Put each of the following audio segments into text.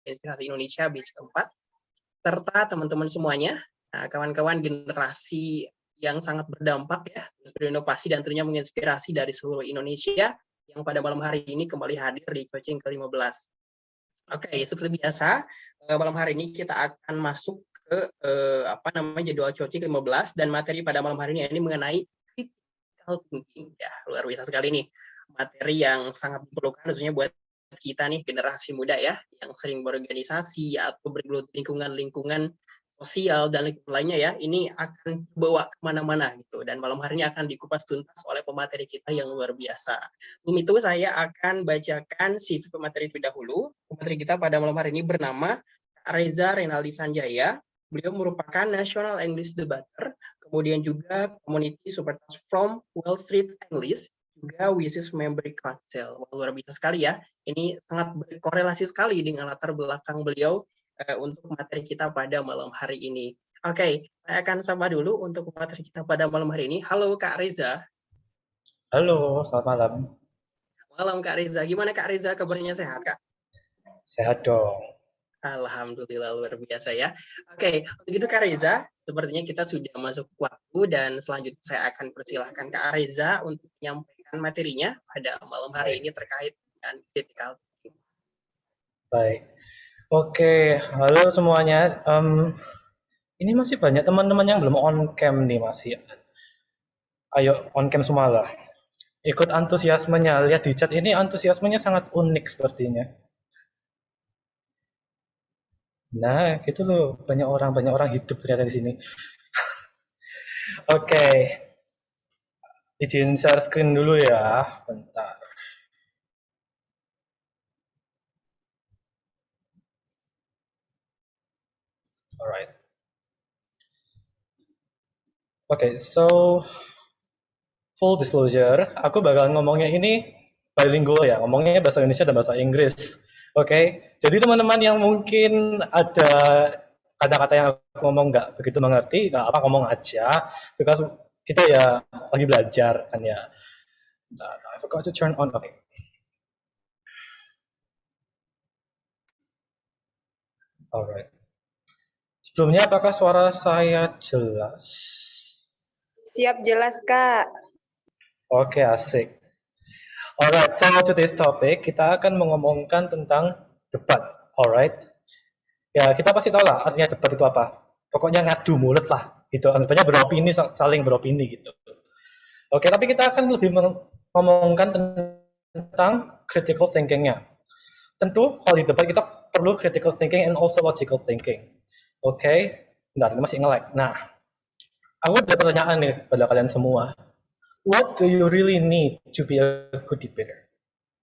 Inspirasi Indonesia batch keempat, serta teman-teman semuanya, kawan-kawan generasi yang sangat berdampak ya, berinovasi dan tentunya menginspirasi dari seluruh Indonesia yang pada malam hari ini kembali hadir di coaching ke-15. Oke, seperti biasa, malam hari ini kita akan masuk ke jadwal coaching ke-15 dan materi pada malam hari ini mengenai critical thinking. Ya, luar biasa sekali nih. Materi yang sangat diperlukan khususnya buat kita nih generasi muda ya, yang sering berorganisasi atau bergelut lingkungan sosial dan lingkungan lainnya ya, ini akan bawa kemana-mana gitu. Dan malam hari ini akan dikupas tuntas oleh pemateri kita yang luar biasa. Sebelum itu saya akan bacakan CV pemateri terlebih dahulu. Pemateri kita pada malam hari ini bernama Reza Renaldi Sanjaya. Beliau merupakan National English Debater, kemudian juga Community Super Task from Wall Street English, juga WSIS Member Council. Luar biasa sekali ya. Ini sangat berkorelasi sekali dengan latar belakang beliau untuk materi kita pada malam hari ini. Oke, saya akan sapa dulu untuk materi kita pada malam hari ini. Halo Kak Reza. Halo, selamat malam. Malam Kak Reza. Gimana Kak Reza, kabarnya sehat Kak? Sehat dong. Alhamdulillah, luar biasa ya. Oke, begitu Kak Reza, sepertinya kita sudah masuk waktu dan selanjutnya saya akan persilahkan Kak Reza untuk menyampaikan materinya pada malam hari ini terkait dengan critical thinking. Baik. Oke, halo semuanya. Ini masih banyak teman-teman yang belum on cam nih masih. Ayo on cam semua lah. Ikut antusiasmenya. Lihat di chat ini antusiasmenya sangat unik sepertinya. Nah, gitu loh. Banyak orang hidup ternyata di sini. Oke. Izin share screen dulu ya. Bentar. Alright. Oke, so full disclosure, aku bakal ngomongnya ini bilingual ya, ngomongnya bahasa Indonesia dan bahasa Inggris. Oke, jadi teman-teman yang mungkin ada kata-kata yang aku ngomong nggak begitu mengerti, nggak apa ngomong aja, because kita ya lagi belajar kan ya. I forgot to turn on. Oke. Alright. Sebelumnya apakah suara saya jelas? Siap, jelas Kak. Oke, asik. Alright, so today's topic kita akan mengomongkan tentang debat. Alright. Ya, kita pasti tahu lah artinya debat itu apa. Pokoknya ngadu mulut lah. Gitu. Artinya beropini, saling beropini gitu. Oke, tapi kita akan lebih mengomongkan tentang critical thinking-nya. Tentu kalau di debat kita perlu critical thinking and also logical thinking. Oke, bentar, ini masih nge-lag. Nah, aku ada pertanyaan nih pada kalian semua. What do you really need to be a good debater?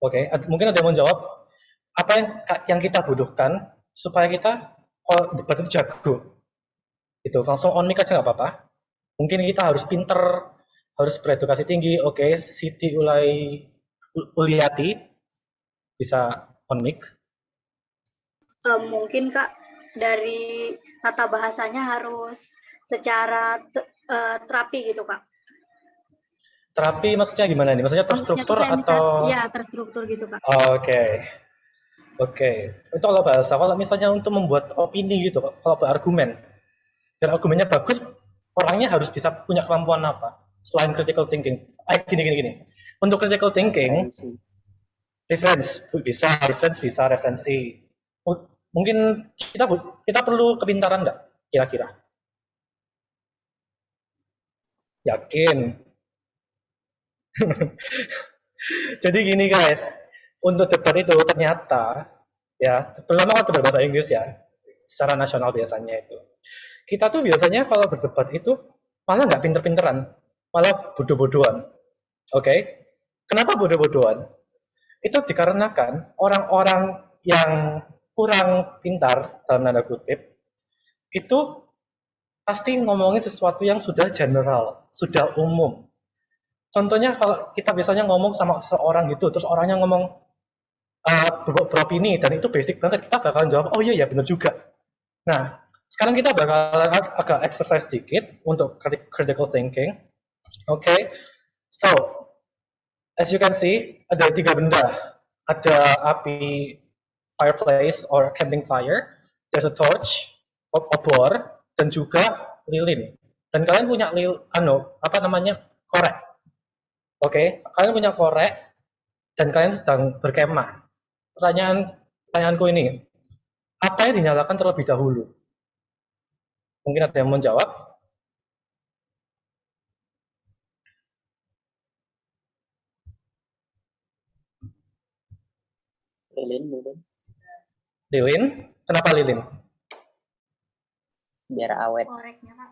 Oke, mungkin ada yang mau jawab. Apa yang kita butuhkan supaya kita kalau debat itu jago? Itu langsung on mic aja nggak apa-apa. Mungkin kita harus pinter, harus beredukasi tinggi. Oke, Siti Uliati bisa on mic. Mungkin Kak, dari tata bahasanya harus secara terapi gitu Kak. Terapi maksudnya gimana nih? Maksudnya terstruktur atau? Iya, terstruktur gitu Kak. Oke. Itu kalau bahasa, kalau misalnya untuk membuat opini gitu, kalau berargumen, dan argumennya bagus, orangnya harus bisa punya kemampuan apa? Selain critical thinking. Gini. Untuk critical thinking, referensi. Mungkin kita perlu kepintaran nggak kira-kira? Yakin? Jadi gini guys, untuk debat itu ternyata ya, terutama kalau berbahasa Inggris ya, secara nasional biasanya itu. Kita tuh biasanya kalau berdebat itu malah nggak pinter-pinteran, malah bodoh-bodohan. Oke? Kenapa bodoh-bodohan? Itu dikarenakan orang-orang yang kurang pintar dalam tanda kutip itu pasti ngomongin sesuatu yang sudah general, sudah umum. Contohnya kalau kita biasanya ngomong sama seorang gitu, terus orangnya ngomong beropini dan itu basic banget, kita bakalan jawab, oh iya benar juga. Nah, sekarang kita bakalan agak exercise sedikit untuk critical thinking. Oke, so as you can see ada 3 benda, ada api fireplace or camping fire. There's a torch, obor, dan juga lilin. Dan kalian punya korek. Oke, kalian punya korek dan kalian sedang berkemah. Pertanyaanku ini, apa yang dinyalakan terlebih dahulu? Mungkin ada yang mau jawab? Lilin mungkin. Lilin? Kenapa lilin? Biar awet. Koreknya, Kak.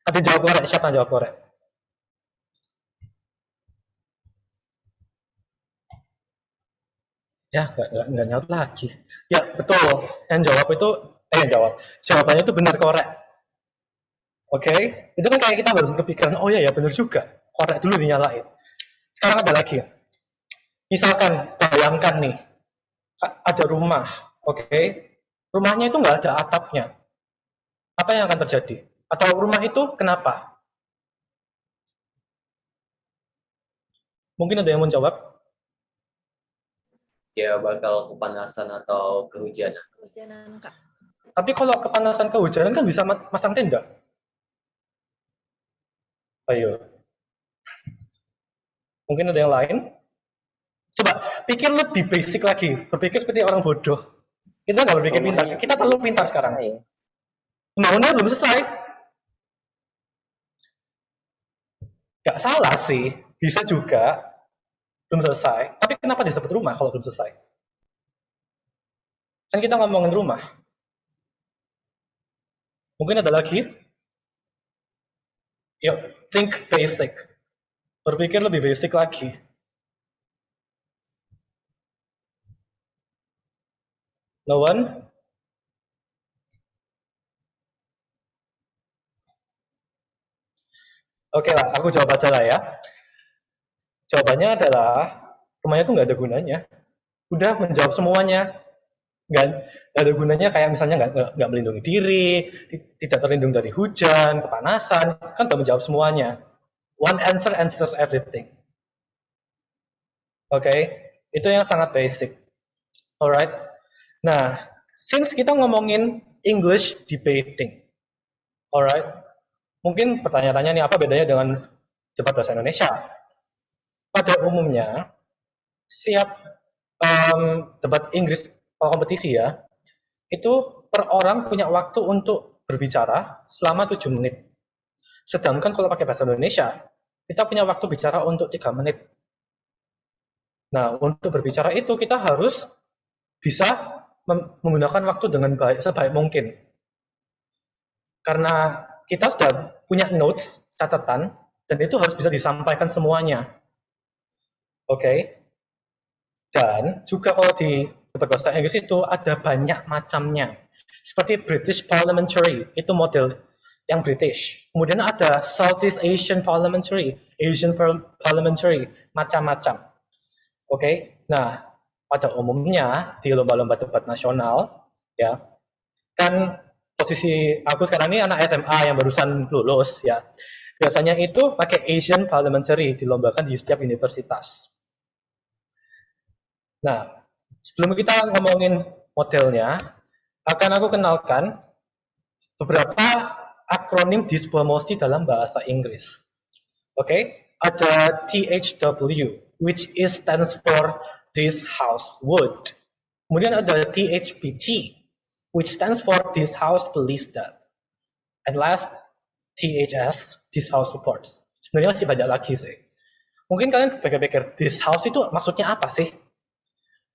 Ada jawab korek? Siapa yang jawab korek? Ya, nggak nyaut lagi. Ya, betul. Jawabannya itu benar, korek. Oke, itu kan kayak kita baru kepikiran, oh ya benar juga. Korek dulu dinyalain. Sekarang ada lagi. Misalkan, bayangkan nih, ada rumah, oke? Rumahnya itu nggak ada atapnya. Apa yang akan terjadi? Atau rumah itu kenapa? Mungkin ada yang mau jawab? Ya bakal kepanasan atau kehujanan. Kehujanan, Kak. Tapi kalau kepanasan kehujanan kan bisa masang tenda. Ayo. Mungkin ada yang lain? Coba pikir lebih basic lagi. Berpikir seperti orang bodoh. Kita nggak berpikir pintar. Kita terlalu pintar sekarang. Pembangunannya belum selesai. Nggak salah sih. Bisa juga. Belum selesai. Tapi kenapa disebut rumah kalau belum selesai? Kan kita ngomongin rumah. Mungkin ada lagi? Yuk, think basic. Berpikir lebih basic lagi. No one? Oke lah, aku jawab aja lah ya. Jawabannya adalah, rumahnya tuh nggak ada gunanya. Udah menjawab semuanya. Nggak ada gunanya kayak misalnya nggak melindungi diri, tidak terlindung dari hujan, kepanasan, kan udah menjawab semuanya. One answer answers everything. Oke, itu yang sangat basic. Alright. Nah, since kita ngomongin English debating, alright, mungkin pertanyaan-tanya nih, apa bedanya dengan debat bahasa Indonesia? Pada umumnya, setiap debat Inggris kompetisi ya, itu per orang punya waktu untuk berbicara selama 7 menit. Sedangkan kalau pakai bahasa Indonesia, kita punya waktu bicara untuk 3 menit. Nah, untuk berbicara itu kita harus bisa menggunakan waktu dengan sebaik mungkin. Karena kita sudah punya notes, catatan, dan itu harus bisa disampaikan semuanya. Oke. Dan juga kalau di debat bahasa Inggris itu ada banyak macamnya. Seperti British Parliamentary, itu model yang British. Kemudian ada Southeast Asian Parliamentary, Asian Parliamentary, macam-macam. Oke. Nah, pada umumnya di lomba-lomba debat nasional, ya, kan posisi aku sekarang ini anak SMA yang barusan lulus, ya. Biasanya itu pakai Asian Parliamentary, dilombakan di setiap universitas. Nah, sebelum kita ngomongin modelnya, akan aku kenalkan beberapa akronim dispromosi dalam bahasa Inggris. Oke, ada THW, which stands for This House Would. Kemudian ada THBT, which stands for This House Believes That. And last, THS, This House Supports. Sebenarnya masih banyak lagi sih. Mungkin kalian pikir-pikir, This House itu maksudnya apa sih?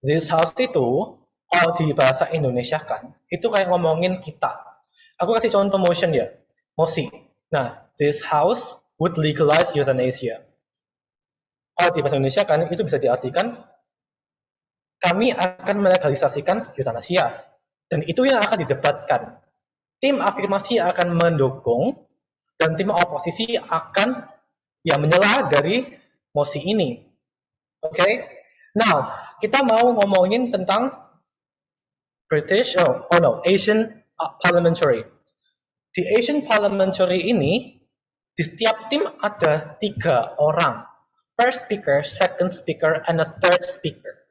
This house itu, kalau di bahasa Indonesia kan, itu kayak ngomongin kita. Aku kasih contoh motion ya, mosi. Nah, this house would legalize euthanasia. Kalau di bahasa Indonesia kan, itu bisa diartikan, kami akan melegalisasikan euthanasia. Dan itu yang akan didebatkan. Tim afirmasi akan mendukung, dan tim oposisi akan menyela dari mosi ini. Oke? Now, kita mau ngomongin tentang Asian Parliamentary. Di Asian Parliamentary ini, di setiap tim ada 3 orang. First speaker, second speaker, and a third speaker.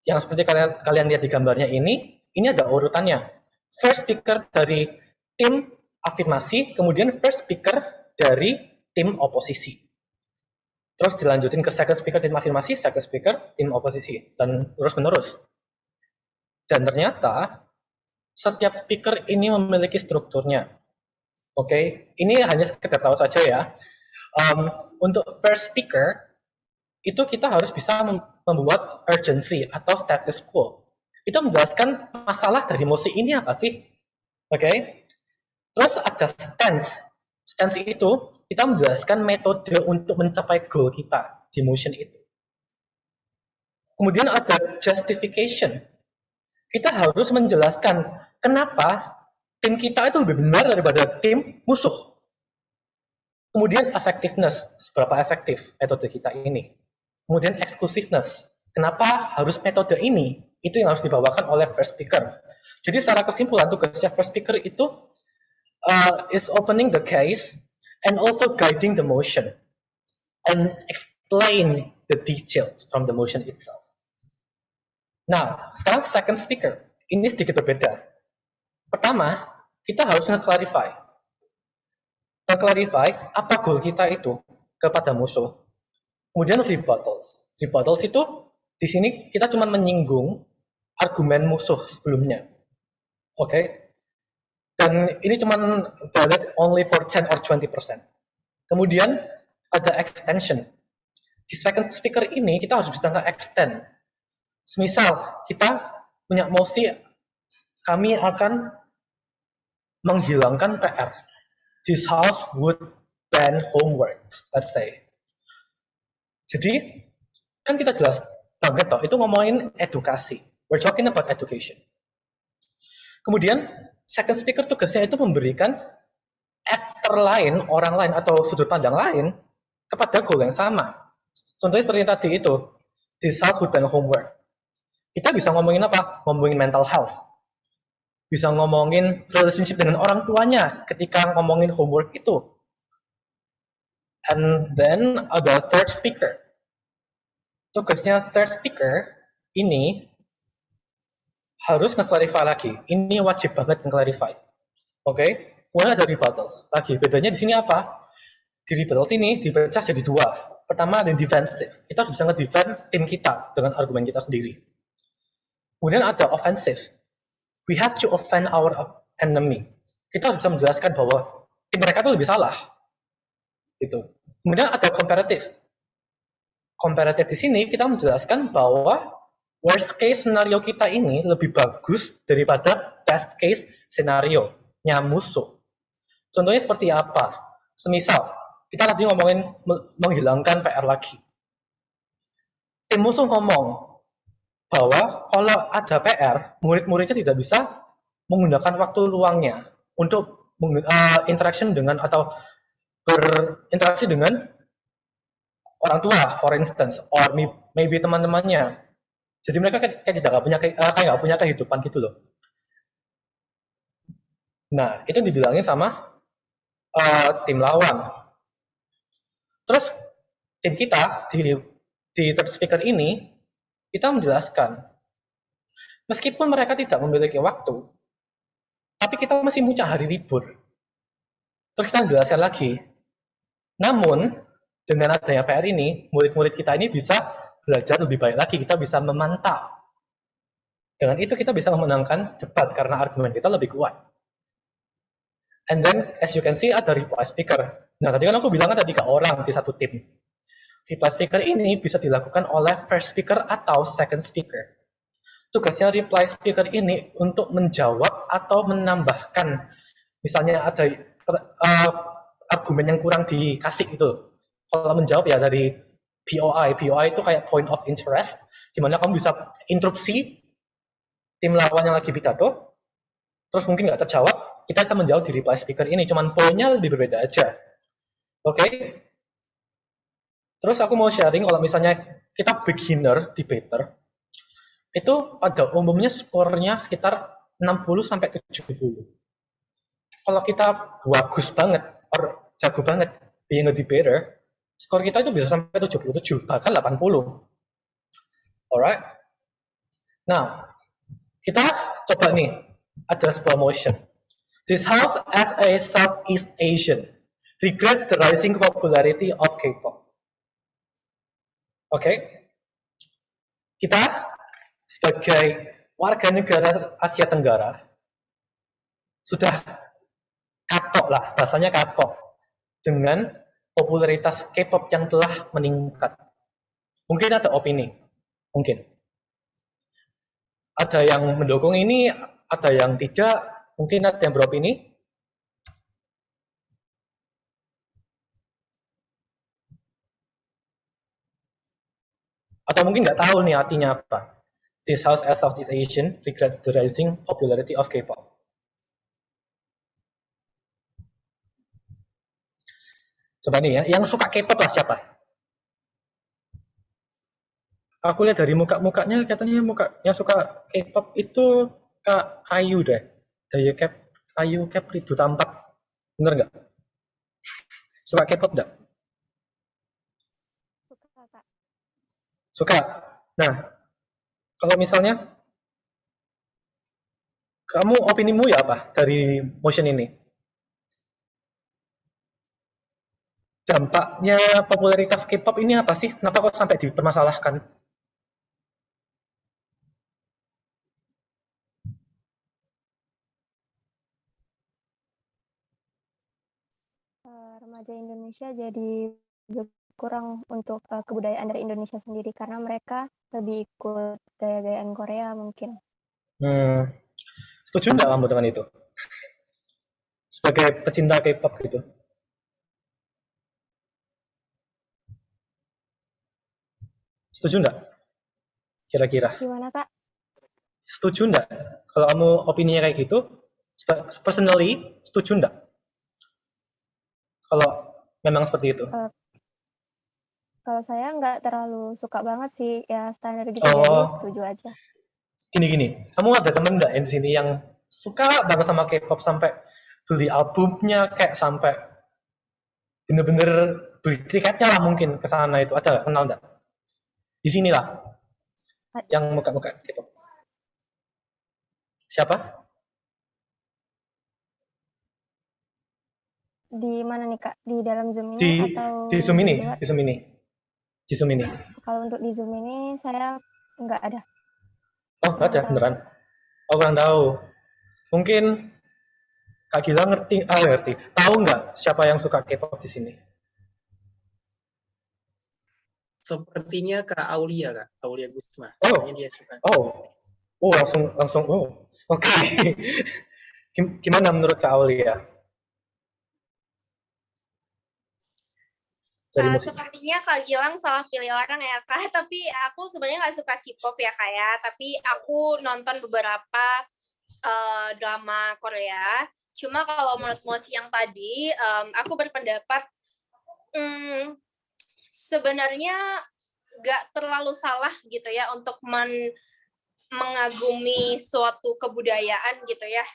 yang seperti kalian lihat di gambarnya ini ada urutannya. First speaker dari tim afirmasi, kemudian first speaker dari tim oposisi. Terus dilanjutin ke second speaker tim afirmasi, second speaker tim oposisi, dan terus-menerus. Dan ternyata setiap speaker ini memiliki strukturnya. Oke, ini hanya sekedar tahu saja ya. Untuk first speaker, itu kita harus bisa membuat urgency atau status quo. Itu menjelaskan masalah dari mosi ini apa sih? Oke. Terus ada stance. Stance itu kita menjelaskan metode untuk mencapai goal kita di motion itu. Kemudian ada justification. Kita harus menjelaskan kenapa tim kita itu lebih benar daripada tim musuh. Kemudian effectiveness, seberapa efektif metode kita ini. Kemudian exclusiveness, kenapa harus metode ini? Itu yang harus dibawakan oleh first speaker. Jadi secara kesimpulan tugasnya first speaker itu is opening the case and also guiding the motion and explain the details from the motion itself. Nah, sekarang second speaker. Ini sedikit berbeda. Pertama, kita harus nge-clarify. Nge-clarify apa goal kita itu kepada musuh. Kemudian rebuttals. Rebuttals itu di sini kita cuma menyinggung argumen musuh sebelumnya. Oke. Dan ini cuma valid only for 10 or 20%. Kemudian ada extension. Di second speaker ini kita harus bisa nge-extend. Semisal kita punya mosi, kami akan menghilangkan PR. This house would ban homework, let's say. Jadi, kan kita jelas banget toh, itu ngomongin edukasi. We're talking about education. Kemudian, second speaker tugasnya itu memberikan actor lain, orang lain, atau sudut pandang lain kepada goal yang sama. Contohnya seperti tadi itu, this house would ban homework. Kita bisa ngomongin apa? Ngomongin mental health. Bisa ngomongin relationship dengan orang tuanya ketika ngomongin homework itu. And then ada third speaker. Tugasnya third speaker ini harus nge-clarify lagi. Ini wajib banget nge-clarify. Oke? Kemudian ada rebuttals. Lagi, bedanya di sini apa? Di rebuttals ini dipecah jadi dua. Pertama ada defensive. Kita harus bisa nge-defend tim kita dengan argumen kita sendiri. Kemudian ada offensive. We have to offend our enemy. Kita harus bisa menjelaskan bahwa tim mereka itu lebih salah. Gitu. Kemudian ada comparative. Comparative di sini kita menjelaskan bahwa worst case scenario kita ini lebih bagus daripada best case scenario-nya musuh. Contohnya seperti apa? Semisal, kita tadi ngomongin menghilangkan PR lagi. Tim musuh ngomong bahwa kalau ada PR, murid-muridnya tidak bisa menggunakan waktu luangnya untuk interaction dengan atau berinteraksi dengan orang tua, for instance, or maybe teman-temannya. Jadi mereka kayak nggak punya kehidupan gitu loh. Nah, itu dibilangin sama tim lawan. Terus tim kita di third speaker ini kita menjelaskan, meskipun mereka tidak memiliki waktu, tapi kita masih punya hari libur. Terus kita menjelaskan lagi, namun dengan adanya PR ini, murid-murid kita ini bisa belajar lebih baik lagi, kita bisa memantau. Dengan itu kita bisa memenangkan debat karena argumen kita lebih kuat. And then, as you can see, ada reply speaker. Nah, tadi kan aku bilang ada 3 orang di satu tim. Reply speaker ini bisa dilakukan oleh first speaker atau second speaker. Tugasnya reply speaker ini untuk menjawab atau menambahkan, misalnya ada argumen yang kurang dikasih itu. Kalau menjawab ya dari POI. POI itu kayak point of interest, di mana kamu bisa interupsi tim lawan yang lagi pidato, terus mungkin nggak terjawab, kita bisa menjawab di reply speaker ini, cuman poinnya lebih berbeda aja. Oke? Terus aku mau sharing kalau misalnya kita beginner debater, itu pada umumnya skornya sekitar 60-70. Kalau kita bagus banget, or jago banget being a debater, skor kita itu bisa sampai 77, bahkan 80. Alright? Nah, kita coba nih, ada sebuah motion. This house as a Southeast Asian regrets the rising popularity of K-pop. Oke, kita sebagai warga negara Asia Tenggara sudah kapok lah, bahasanya kapok dengan popularitas K-pop yang telah meningkat. Mungkin ada opini, mungkin. Ada yang mendukung ini, ada yang tidak, mungkin ada yang beropini. Atau mungkin nggak tahu nih artinya apa. This house as Southeast Asian regrets the rising popularity of K-pop. Coba nih ya, yang suka K-pop lah siapa? Aku lihat dari muka-mukanya, katanya muka yang suka K-pop itu Kak Ayu deh. Daya Ayu Kepri itu tampak. Bener nggak? Suka K-pop nggak? Suka, Kak. Suka. Nah, kalau misalnya kamu opinimu ya apa dari motion ini? Dampaknya popularitas K-pop ini apa sih? Kenapa kok sampai dipermasalahkan? Remaja Indonesia jadi berkurang untuk kebudayaan dari Indonesia sendiri karena mereka lebih ikut gaya-gayaan Korea mungkin. Setuju nggak kamu dengan itu? Sebagai pecinta K-pop gitu. Setuju nggak? Kira-kira. Gimana, Kak? Setuju nggak? Kalau kamu opininya kayak gitu, personally, setuju nggak? Kalau memang seperti itu. Kalau saya nggak terlalu suka banget sih, ya standar gitu, Oh. jadi setuju aja. Gini, kamu ada temen nggak di sini yang suka banget sama K-pop sampai beli albumnya, kayak sampai bener-bener beli tiketnya lah mungkin ke sana itu, ada nggak? Kenal nggak? Di sini lah, yang muka-muka K-pop. Siapa? Di mana nih, Kak? Di dalam Zoom ini Di atau Zoom ini, luar? di Zoom ini. Kalau untuk di Zoom ini saya nggak ada. Oh, nggak ada, beneran. Oh, kurang tahu. Mungkin Kak Gila ngerti. Tahu nggak siapa yang suka K-pop di sini? Sepertinya Kak Aulia, Kak. Aulia Gusma. Oh. Kayaknya dia suka. Langsung. Oke. Gimana menurut Kak Aulia? Dari musik. Sepertinya Kak Gilang salah pilih orang ya Kak, tapi aku sebenarnya nggak suka K-pop ya Kak ya, tapi aku nonton beberapa drama Korea. Cuma kalau menurut Mosi yang tadi, aku berpendapat sebenarnya nggak terlalu salah gitu ya untuk mengagumi suatu kebudayaan gitu ya.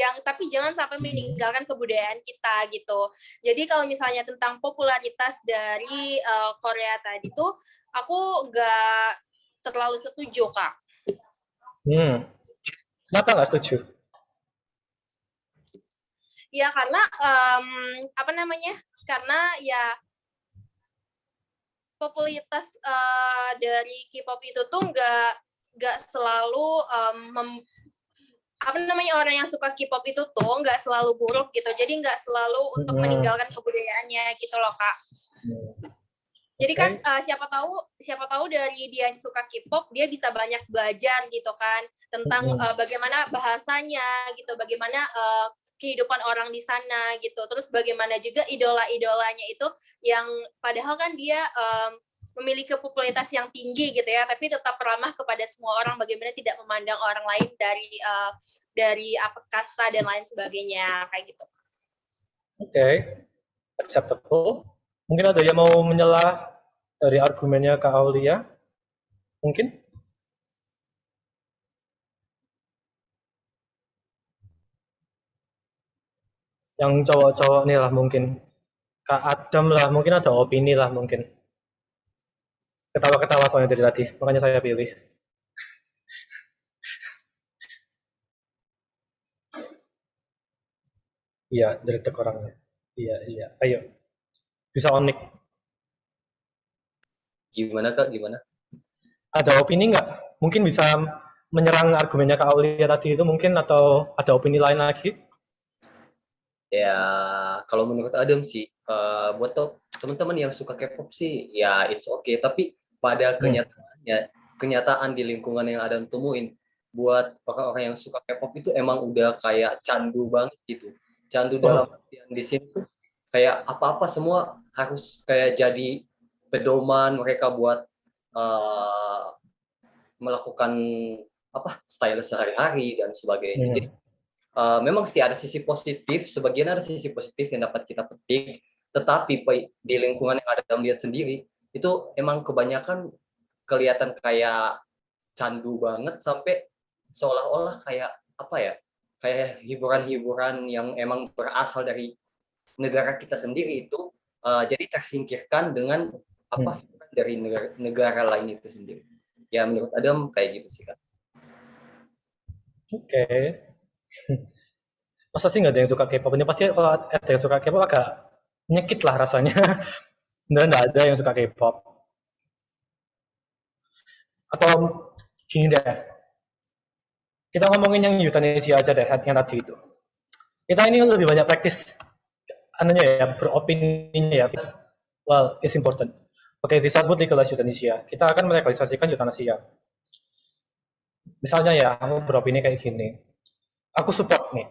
Tapi jangan sampai meninggalkan kebudayaan kita gitu. Jadi kalau misalnya tentang popularitas dari Korea tadi tuh, aku nggak terlalu setuju, Kak. Kenapa nggak setuju? Ya karena karena ya popularitas dari K-pop itu tuh nggak selalu orang yang suka K-pop itu tuh nggak selalu buruk gitu, jadi nggak selalu untuk meninggalkan kebudayaannya gitu loh Kak. Jadi kan siapa tahu dari dia suka K-pop dia bisa banyak belajar gitu kan tentang bagaimana bahasanya gitu, bagaimana kehidupan orang di sana gitu, terus bagaimana juga idola-idolanya itu yang padahal kan dia memiliki popularitas yang tinggi gitu ya, tapi tetap ramah kepada semua orang, bagaimana tidak memandang orang lain dari kasta dan lain sebagainya kayak gitu. Oke. Acceptable. Mungkin ada yang mau menyela dari argumennya Kak Aulia? Mungkin? Yang cowok-cowok nih lah mungkin. Kak Adam lah, mungkin ada opini lah mungkin. Ketawa-ketawa soalnya dari tadi, makanya saya pilih. Iya, dari orangnya. Iya, iya. Ayo, bisa on mic. Gimana Kak? Gimana? Ada opini nggak? Mungkin bisa menyerang argumennya Kak Aulia tadi itu mungkin, atau ada opini lain lagi? Ya, kalau menurut Adam sih, buat teman-teman yang suka K-pop sih, ya it's okay. Tapi pada kenyataannya, kenyataan di lingkungan yang Adam temuin, buat orang-orang yang suka K-pop itu emang udah kayak candu banget gitu. Candu dalam artian di sini tuh kayak apa-apa semua harus kayak jadi pedoman mereka buat melakukan style sehari-hari dan sebagainya. Jadi memang sih ada sisi positif, sebagian ada sisi positif yang dapat kita petik, tetapi di lingkungan yang ada dalam lihat sendiri, itu emang kebanyakan kelihatan kayak candu banget, sampai seolah-olah kayak kayak hiburan-hiburan yang emang berasal dari negara kita sendiri itu jadi tersingkirkan dengan dari negara lain itu sendiri. Ya menurut Adam kayak gitu sih Kak. Oke. Masa sih nggak ada yang suka K-pop? Ini pasti kalau ada yang suka K-pop agak nyekit lah rasanya. Beneran nggak ada yang suka K-pop. Atau gini deh, kita ngomongin yang euthanasia aja deh, yang tadi itu. Kita ini lebih banyak praktis beropininya ya. Well, it's important. Oke, disebut legalize euthanasia. Kita akan melegalisasikan euthanasia. Misalnya ya, aku beropini kayak gini. Aku support nih.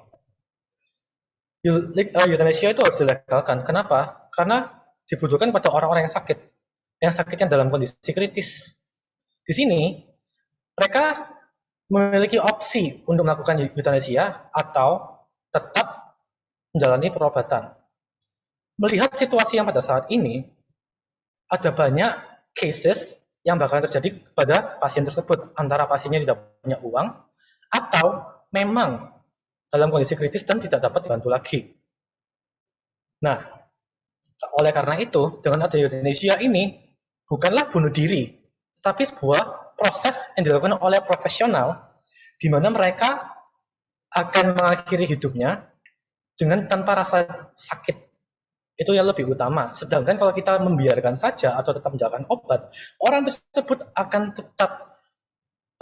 Euthanasia itu harus dilegalkan. Kenapa? Karena dibutuhkan pada orang-orang yang sakit. Yang sakitnya dalam kondisi kritis. Di sini, mereka memiliki opsi untuk melakukan euthanasia atau tetap menjalani perobatan. Melihat situasi yang pada saat ini, ada banyak cases yang bakal terjadi pada pasien tersebut. Antara pasiennya tidak punya uang, atau memang dalam kondisi kritis dan tidak dapat dibantu lagi. Nah, oleh karena itu, dengan ada euthanasia ini, bukanlah bunuh diri, tetapi sebuah proses yang dilakukan oleh profesional, di mana mereka akan mengakhiri hidupnya dengan tanpa rasa sakit. Itu yang lebih utama. Sedangkan kalau kita membiarkan saja atau tetap menjalankan obat, orang tersebut akan tetap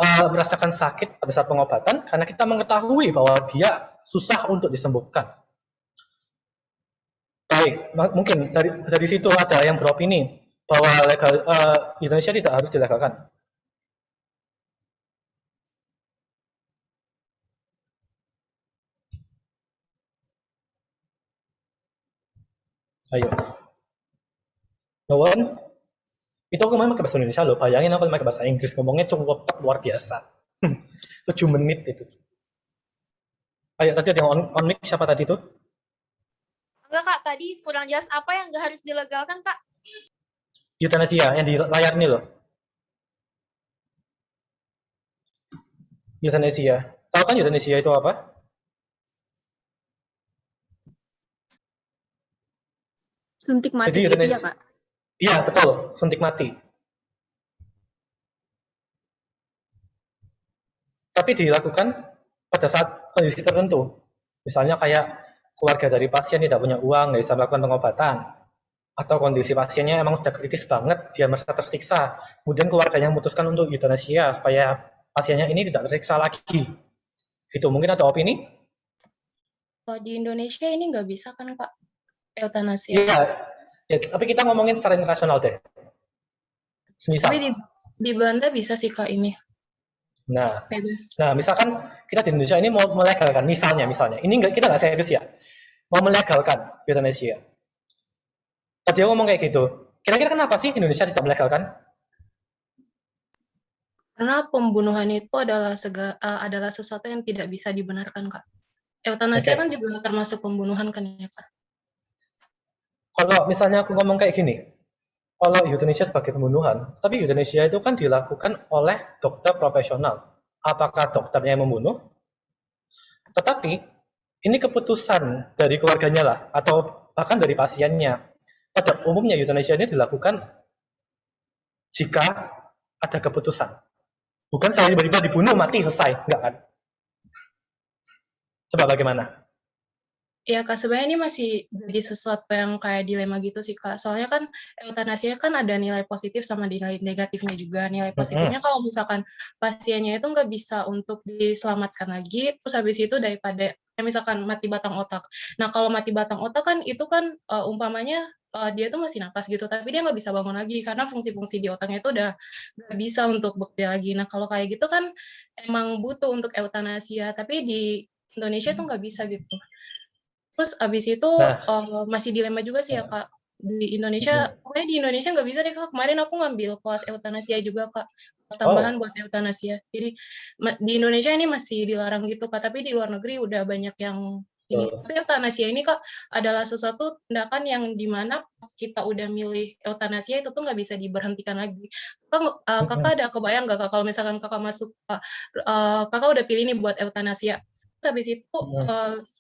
merasakan sakit pada saat pengobatan karena kita mengetahui bahwa dia susah untuk disembuhkan. Baik, mungkin dari situ ada yang beropini bahwa euthanasia tidak harus dilegalkan. Ayo. No one? Itu aku kemarin pakai bahasa Indonesia loh. Bayangin aku pakai bahasa Inggris, ngomongnya cukup luar biasa. 7 menit itu. Ayo, tadi ada yang on mic, siapa tadi itu? Enggak Kak, tadi kurang jelas apa yang nggak harus dilegalkan Kak? Euthanasia yang di layar ini loh. Euthanasia. Tahu kan euthanasia itu apa? Suntik mati Jadi gitu ya, Kak? Iya, betul. Suntik mati. Tapi dilakukan pada saat kondisi tertentu. Misalnya kayak keluarga dari pasien tidak punya uang, nggak bisa melakukan pengobatan. Atau kondisi pasiennya emang sudah kritis banget, dia merasa tersiksa. Kemudian keluarganya memutuskan untuk euthanasia supaya pasiennya ini tidak tersiksa lagi. Gitu, mungkin ada opini? Kalau di Indonesia ini nggak bisa kan, Kak? Euthanasia. Iya, ya, tapi kita ngomongin secara internasional deh. Semisal. Tapi di Belanda bisa sih, Kak, ini. Nah, bebas. Nah, misalkan kita di Indonesia ini mau melegalkan, misalnya, ini kita nggak serius ya, mau melegalkan euthanasia. Tadi aku ngomong kayak gitu. Kira-kira kenapa sih Indonesia tidak melegalkan? Karena pembunuhan itu adalah sesuatu yang tidak bisa dibenarkan, Kak. Euthanasia kan juga termasuk pembunuhan kan ya, Kak? Kalau misalnya aku ngomong kayak gini, kalau euthanasia sebagai pembunuhan, tapi euthanasia itu kan dilakukan oleh dokter profesional. Apakah dokternya yang membunuh? Tetapi ini keputusan dari keluarganya lah, atau bahkan dari pasiennya. Pada umumnya euthanasia ini dilakukan jika ada keputusan. Bukan saya tiba-tiba dibunuh, mati, selesai. Enggak kan? Coba bagaimana? Ya Kak, sebenarnya ini masih jadi sesuatu yang kayak dilema gitu sih Kak. Soalnya kan eutanasinya kan ada nilai positif sama nilai negatifnya juga. Nilai positifnya kalau misalkan pasiennya itu nggak bisa untuk diselamatkan lagi, terus habis itu daripada misalkan mati batang otak. Nah kalau mati batang otak kan itu kan umpamanya dia tuh masih napas gitu, tapi dia nggak bisa bangun lagi karena fungsi-fungsi di otaknya itu udah nggak bisa untuk bekerja lagi. Nah kalau kayak gitu kan emang butuh untuk eutanasia, tapi di Indonesia tuh nggak bisa gitu. Terus abis itu masih dilema juga sih ya Kak. Di Indonesia, pokoknya di Indonesia nggak bisa deh Kak. Kemarin aku ngambil kelas eutanasia juga Kak. Kelas tambahan buat eutanasia. Jadi di Indonesia ini masih dilarang gitu Kak. Tapi di luar negeri udah banyak yang ini. Tapi eutanasia ini Kak adalah sesuatu tindakan yang dimana pas kita udah milih eutanasia itu tuh nggak bisa diberhentikan lagi. Kakak ada kebayang nggak Kak kalau misalkan Kakak masuk, Kakak udah pilih nih buat eutanasia. Habis itu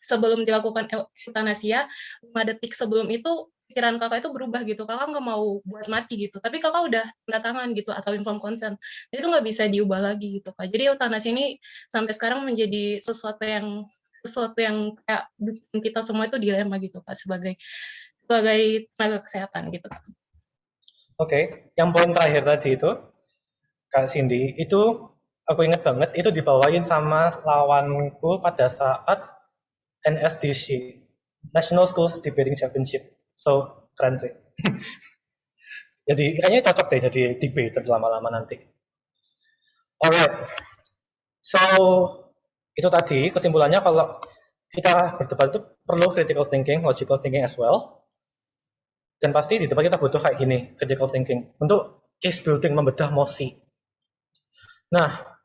sebelum dilakukan eutanasia 5 detik sebelum itu pikiran kakak itu berubah gitu, kakak nggak mau buat mati gitu, tapi kakak udah tanda tangan gitu atau inform consent, jadi itu nggak bisa diubah lagi gitu Kak. Jadi eutanasia ini sampai sekarang menjadi sesuatu yang kayak bikin kita semua itu dilema gitu Kak, sebagai tenaga kesehatan gitu Kak. Oke, yang poin terakhir tadi itu Kak Cindy, itu aku ingat banget, itu dibawain sama lawanku pada saat NSDC, National Schools Debating Championship. So, keren sih. Jadi, kayaknya cocok deh jadi debate lama-lama nanti. Alright, so itu tadi kesimpulannya kalau kita berdebat itu perlu critical thinking, logical thinking as well. Dan pasti di depan kita butuh kayak gini, critical thinking, untuk case building, membedah mosi. Nah,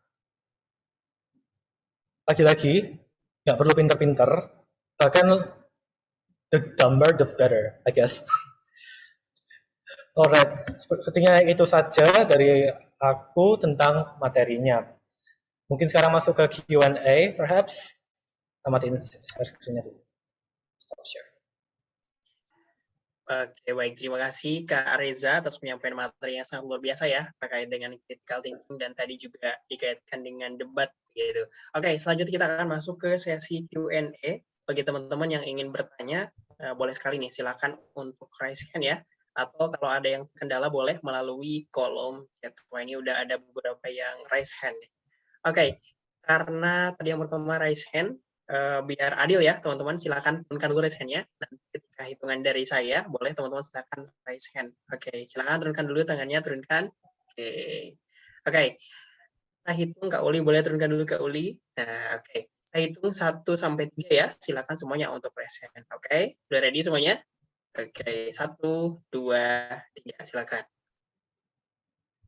lagi-lagi nggak perlu pinter-pinter, bahkan the dumber the better, I guess. Alright, sepertinya itu saja dari aku tentang materinya. Mungkin sekarang masuk ke Q&A, perhaps. Tamatin share screen-nya dulu. Stop share. Oke, baik. Terima kasih Kak Reza atas penyampaian materi yang sangat luar biasa ya, terkait dengan critical thinking dan tadi juga dikaitkan dengan debat gitu. Oke, selanjutnya kita akan masuk ke sesi Q&A. Bagi teman-teman yang ingin bertanya, boleh sekali nih, silakan untuk raise hand ya. Atau kalau ada yang terkendala boleh melalui kolom chat. Wah, ini udah ada beberapa yang raise hand. Oke, karena tadi yang pertama raise hand, biar adil ya teman-teman, silakan turunkan dulu raise hand-nya. Dan ketika hitungan dari saya, boleh teman-teman silakan raise hand. Oke, silakan turunkan dulu tangannya, turunkan. Oke. Kita hitung Kak Uli, boleh turunkan dulu Kak Uli. Nah, oke. Saya hitung 1 sampai 3 ya. Silakan semuanya untuk raise hand. Oke, sudah ready semuanya? Oke, 1, 2, 3, silakan.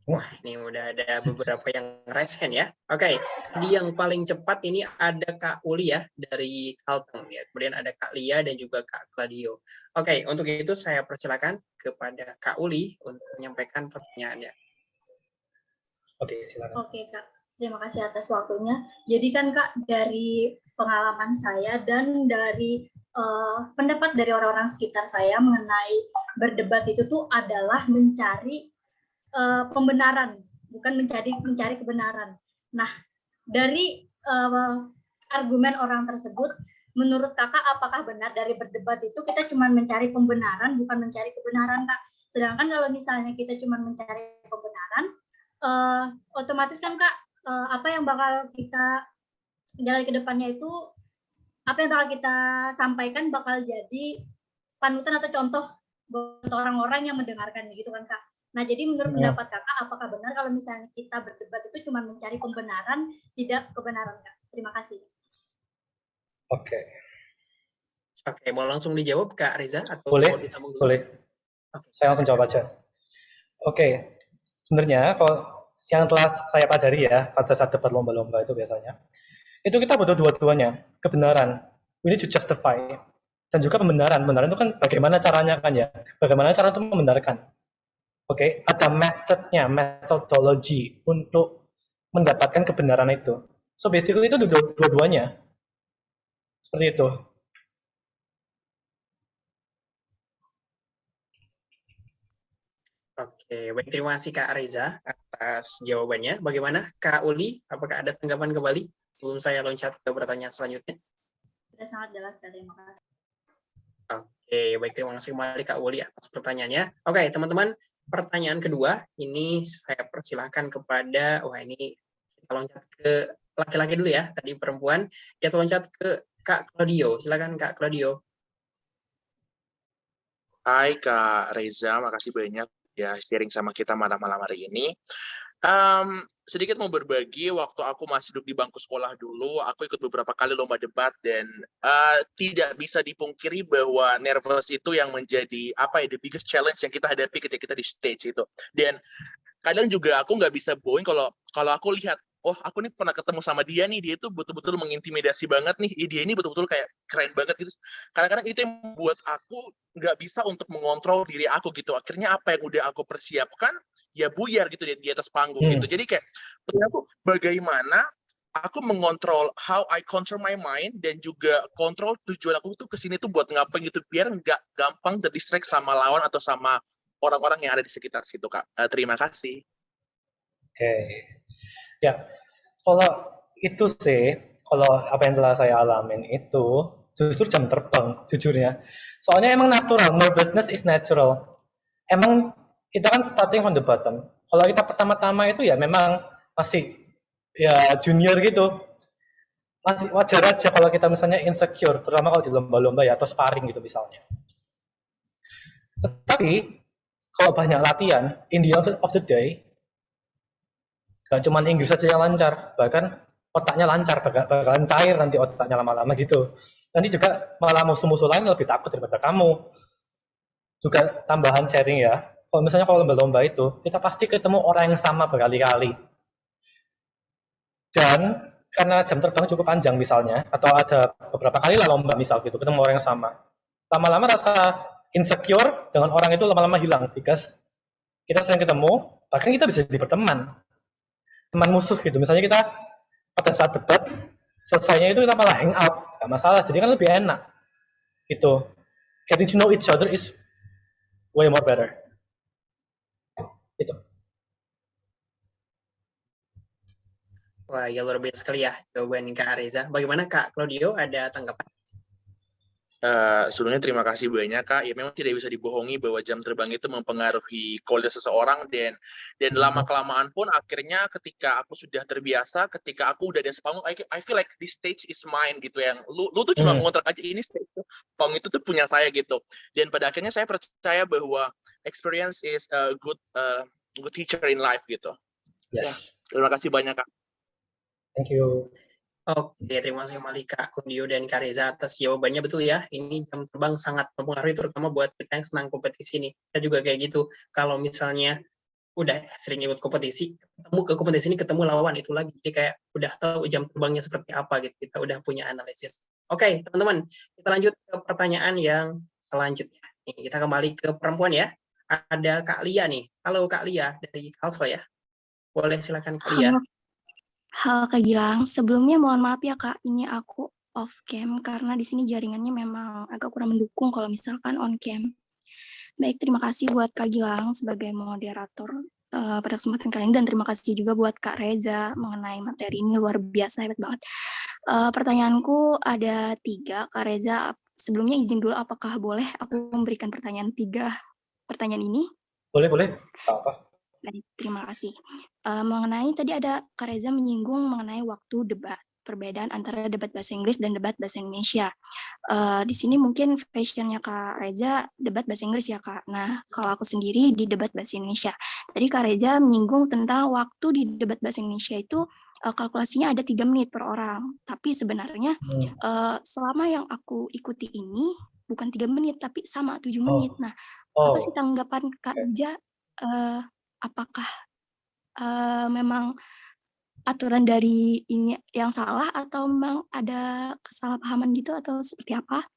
Wah, ini udah ada beberapa yang raise hand ya. Oke, di yang paling cepat ini ada Kak Uli ya, dari Kalteng ya. Kemudian ada Kak Lia dan juga Kak Claudio. Oke, untuk itu saya persilakan kepada Kak Uli untuk menyampaikan pertanyaannya. Oke, silakan. Oke Kak, terima kasih atas waktunya. Jadi kan Kak, dari pengalaman saya dan dari pendapat dari orang-orang sekitar saya mengenai berdebat itu tuh adalah mencari pembenaran, bukan mencari kebenaran. Nah, dari argumen orang tersebut, menurut kakak apakah benar dari berdebat itu kita cuma mencari pembenaran, bukan mencari kebenaran Kak? Sedangkan kalau misalnya kita cuma mencari pembenaran, otomatis kan Kak, apa yang bakal kita jalan ke depannya itu, apa yang bakal kita sampaikan bakal jadi panutan atau contoh buat orang-orang yang mendengarkan gitu kan Kak. Nah, jadi menurut pendapat kakak, apakah benar kalau misalnya kita berdebat itu cuma mencari pembenaran, tidak kebenaran Kak? Terima kasih. Oke. Oke, mau langsung dijawab Kak Reza atau boleh? mau ditambung dulu? Boleh. Oke, saya langsung jawab aja. Oke, sebenarnya kalau yang telah saya pelajari ya pada saat debat lomba-lomba itu biasanya, itu kita butuh dua-duanya, kebenaran, we need to justify, dan juga pembenaran. Pembenaran itu kan bagaimana caranya kan ya, bagaimana cara itu membenarkan. Oke, ada metodenya, metodologi untuk mendapatkan kebenaran itu. So basically itu dua-duanya. Seperti itu. Oke, baik, terima kasih Kak Reza atas jawabannya. Bagaimana Kak Uli? Apakah ada tanggapan kembali sebelum saya loncat ke pertanyaan selanjutnya? Sudah sangat jelas, terima kasih. Oke, baik, terima kasih kembali Kak Wuli atas pertanyaannya. Oke, teman-teman, pertanyaan kedua ini saya persilahkan kepada, ini kita loncat ke laki-laki dulu ya, tadi perempuan, kita loncat ke Kak Claudio. Silakan Kak Claudio. Hai Kak Reza, makasih banyak ya sharing sama kita malam-malam hari ini. Sedikit mau berbagi, waktu aku masih duduk di bangku sekolah dulu, aku ikut beberapa kali lomba debat dan tidak bisa dipungkiri bahwa nervous itu yang menjadi the biggest challenge yang kita hadapi ketika kita di stage itu. Dan kadang juga aku nggak bisa bohong kalau aku lihat, aku nih pernah ketemu sama dia nih, dia itu betul-betul mengintimidasi banget nih, dia ini betul-betul kayak keren banget gitu. Kadang-kadang itu yang membuat aku nggak bisa untuk mengontrol diri aku gitu. Akhirnya apa yang udah aku persiapkan, ya buyar gitu di atas panggung gitu. Jadi kayak, aku bagaimana aku mengontrol how I control my mind dan juga kontrol tujuan aku tuh kesini tuh buat ngapain gitu, biar nggak gampang terdistract sama lawan atau sama orang-orang yang ada di sekitar situ, Kak. Terima kasih. Oke. Ya, kalau itu sih, kalau apa yang telah saya alamin itu justru jam terbang, jujurnya. Soalnya emang natural, nervousness is natural. Emang kita kan starting from the bottom. Kalau kita pertama-tama itu ya memang masih ya junior gitu. Masih wajar aja kalau kita misalnya insecure, terutama kalau di lomba-lomba ya, atau sparring gitu misalnya. Tetapi, kalau banyak latihan, in the end of the day, gak cuma Inggris saja yang lancar, bahkan otaknya lancar, bakalan cair nanti otaknya lama-lama gitu. Nanti juga malah musuh-musuh lain lebih takut daripada kamu. Juga tambahan sharing ya, kalau misalnya kalau lomba-lomba itu, kita pasti ketemu orang yang sama berkali-kali. Dan karena jam terbang cukup panjang misalnya, atau ada beberapa kali lah lomba misal gitu, ketemu orang yang sama. Lama-lama rasa insecure dengan orang itu lama-lama hilang, because kita sering ketemu, bahkan kita bisa jadi berteman. Teman musuh gitu, misalnya kita pada saat debat, selesainya itu kita malah hang out, gak masalah, jadi kan lebih enak. Gitu. Getting to know each other is way more better. Gitu. Wah, ya luar biasa sekali ya jawaban Kak Reza. Bagaimana Kak Claudio, ada tanggapan? Sebelumnya terima kasih banyak Kak. Ya memang tidak bisa dibohongi bahwa jam terbang itu mempengaruhi kualitas seseorang dan lama kelamaan pun akhirnya ketika aku sudah terbiasa, ketika aku udah di panggung, I feel like this stage is mine gitu, yang lu tuh cuma ngontrak aja ini stage tuh, panggung itu tuh punya saya gitu. Dan pada akhirnya saya percaya bahwa experience is a good teacher in life gitu. Yes. Ya, terima kasih banyak Kak. Thank you. Oke, terima kasih kembali Kak Claudio dan Kak Reza atas jawabannya. Betul ya, ini jam terbang sangat mempengaruhi terutama buat kita yang senang kompetisi nih. Saya juga kayak gitu, kalau misalnya udah sering ikut kompetisi, ketemu lawan itu lagi, jadi kayak udah tahu jam terbangnya seperti apa gitu, kita udah punya analisis. Oke, teman-teman, kita lanjut ke pertanyaan yang selanjutnya. Nih, kita kembali ke perempuan ya. Ada Kak Lia nih. Halo Kak Lia dari Kalsel ya. Boleh silakan Kak Lia. Halo Kak Gilang, sebelumnya mohon maaf ya Kak, ini aku off cam karena di sini jaringannya memang agak kurang mendukung kalau misalkan on cam. Baik, terima kasih buat Kak Gilang sebagai moderator pada kesempatan kali ini, dan terima kasih juga buat Kak Reza mengenai materi ini, luar biasa, hebat banget. Pertanyaanku ada 3, Kak Reza. Sebelumnya izin dulu, apakah boleh aku memberikan 3 pertanyaan ini? Boleh. Apa? Baik, terima kasih. Mengenai tadi ada Kak Reza menyinggung mengenai waktu debat, perbedaan antara debat bahasa Inggris dan debat bahasa Indonesia. Di sini mungkin passionnya Kak Reza debat bahasa Inggris ya Kak. Nah, kalau aku sendiri di debat bahasa Indonesia. Tadi Kak Reza menyinggung tentang waktu di debat bahasa Indonesia itu kalkulasinya ada 3 menit per orang. Tapi sebenarnya selama yang aku ikuti ini bukan 3 menit tapi sama 7 menit. Nah, apa sih tanggapan Kak Reza? Apakah memang aturan dari ini yang salah atau memang ada kesalahpahaman gitu atau seperti apa?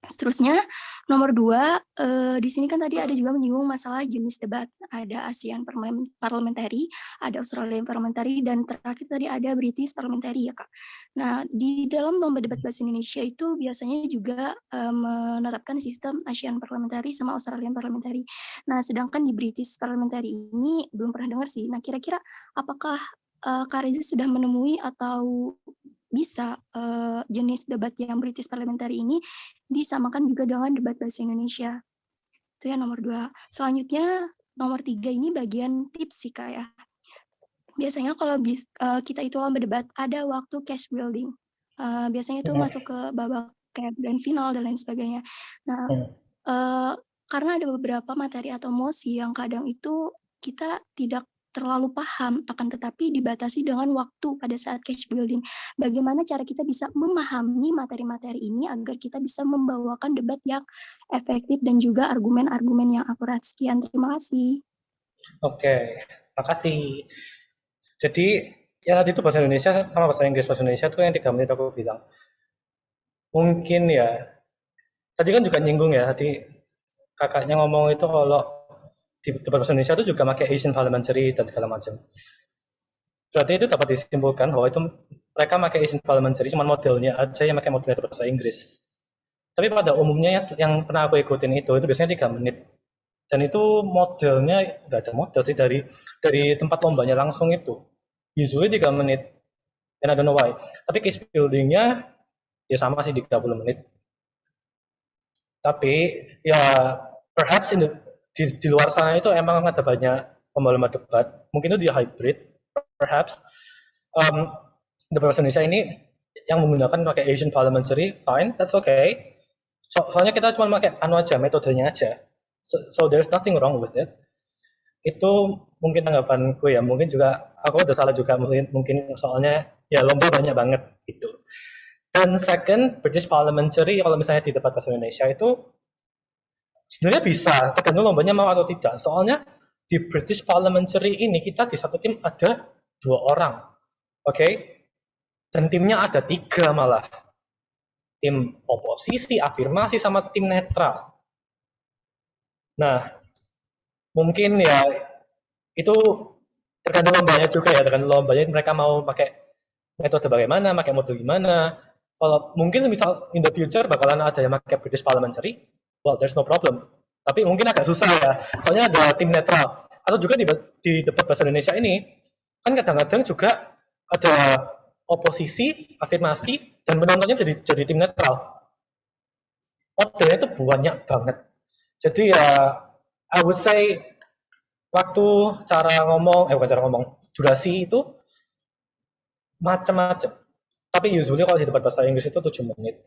Seterusnya, nomor 2, di sini kan tadi ada juga menyinggung masalah jenis debat. Ada ASEAN Parliamentary, ada Australian Parliamentary, dan terakhir tadi ada British Parliamentary ya Kak. Nah, di dalam lomba debat bahasa Indonesia itu biasanya juga menerapkan sistem ASEAN Parliamentary sama Australian Parliamentary. Nah, sedangkan di British Parliamentary ini belum pernah dengar sih. Nah, kira-kira apakah Kak Reza sudah menemui atau bisa jenis debat yang British Parliamentary ini disamakan juga dengan debat bahasa Indonesia. Itu ya nomor 2. Selanjutnya nomor 3 ini bagian tips sih Kak ya. Biasanya kalau kita itu lomba debat ada waktu case building. Biasanya itu masuk ke babak kayak grand final dan lain sebagainya. Nah, karena ada beberapa materi atau mosi yang kadang itu kita tidak terlalu paham, akan tetapi dibatasi dengan waktu pada saat case building. Bagaimana cara kita bisa memahami materi-materi ini agar kita bisa membawakan debat yang efektif dan juga argumen-argumen yang akurat. Sekian, terima kasih. Oke, makasih. Jadi ya tadi itu bahasa Indonesia sama bahasa Inggris. Bahasa Indonesia tuh yang 3 menit aku bilang. Mungkin ya, tadi kan juga nyinggung ya, tadi kakaknya ngomong itu kalau di debat bahasa Indonesia itu juga pakai Asian Parliamentary dan segala macam. Berarti itu dapat disimpulkan bahwa itu mereka pakai Asian Parliamentary cuma modelnya aja yang pakai modelnya bahasa Inggris. Tapi pada umumnya yang pernah aku ikutin itu biasanya 3 menit. Dan itu modelnya nggak ada model sih dari tempat lombanya langsung itu. Usually 3 menit. And I don't know why. Tapi case buildingnya ya sama sih 30 menit. Tapi ya perhaps di luar sana itu emang ada banyak lomba-lomba debat. Mungkin itu dia hybrid. Perhaps debat bahasa Indonesia ini yang menggunakan pakai Asian Parliamentary, fine, that's okay. Soalnya kita cuma pakai metodenya aja. So there's nothing wrong with it. Itu mungkin tanggapanku ya. Mungkin juga aku udah salah juga mungkin soalnya ya lomba banyak banget gitu. Dan second, British Parliamentary kalau misalnya di debat bahasa Indonesia itu sebenarnya bisa, tergantung lombanya mau atau tidak. Soalnya di British Parliamentary ini kita di satu tim ada 2 orang, oke? Dan timnya ada 3 malah. Tim oposisi, afirmasi, sama tim netral. Nah, mungkin ya itu tergantung lombanya juga ya, tergantung lombanya mereka mau pakai metode bagaimana, pakai model gimana. Kalau mungkin misal in the future bakalan ada yang pakai British Parliamentary, well, there's no problem. Tapi mungkin agak susah ya, soalnya ada tim netral. Atau juga di debat bahasa Indonesia ini, kan kadang-kadang juga ada oposisi, afirmasi, dan penontonnya jadi tim netral. Modelnya itu banyak banget. Jadi ya, I would say, waktu bukan cara ngomong, durasi itu macam-macam. Tapi usually kalau di debat bahasa Inggris itu 7 menit.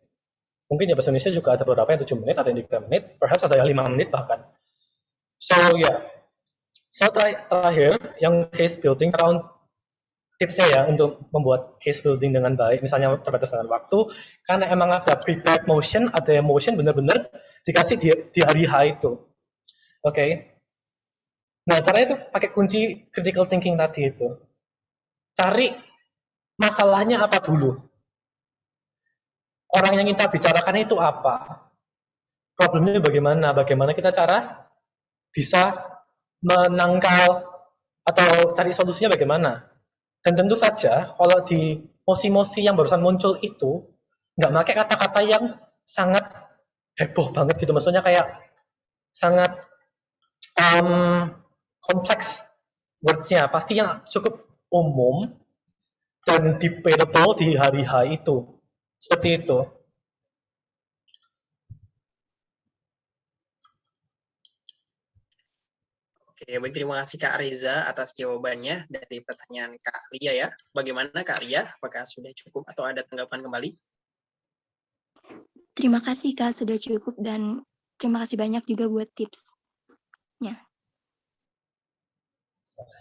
Mungkin ya bahasa Indonesia juga ada beberapa yang 7 menit, ada yang 3 menit, perhaps ada yang 5 menit bahkan. So yeah. So terakhir, yang case building, around tipsnya ya untuk membuat case building dengan baik, misalnya terbatas dengan waktu, karena emang ada prepared motion, ada yang motion benar-benar dikasih di hari H itu. Oke. Nah, caranya itu pakai kunci critical thinking tadi itu. Cari masalahnya apa dulu. Orang yang kita bicarakan itu apa? Problemnya bagaimana? Bagaimana kita cara bisa menangkal atau cari solusinya bagaimana? Dan tentu saja kalau di mosi-mosi yang barusan muncul itu nggak pakai kata-kata yang sangat heboh banget gitu. Maksudnya kayak sangat kompleks words-nya. Pasti yang cukup umum dan debatable di hari H itu. Seperti itu. Oke, baik, terima kasih Kak Reza atas jawabannya dari pertanyaan Kak Lia ya. Bagaimana Kak Lia? Apakah sudah cukup atau ada tanggapan kembali? Terima kasih Kak, sudah cukup, dan terima kasih banyak juga buat tipsnya.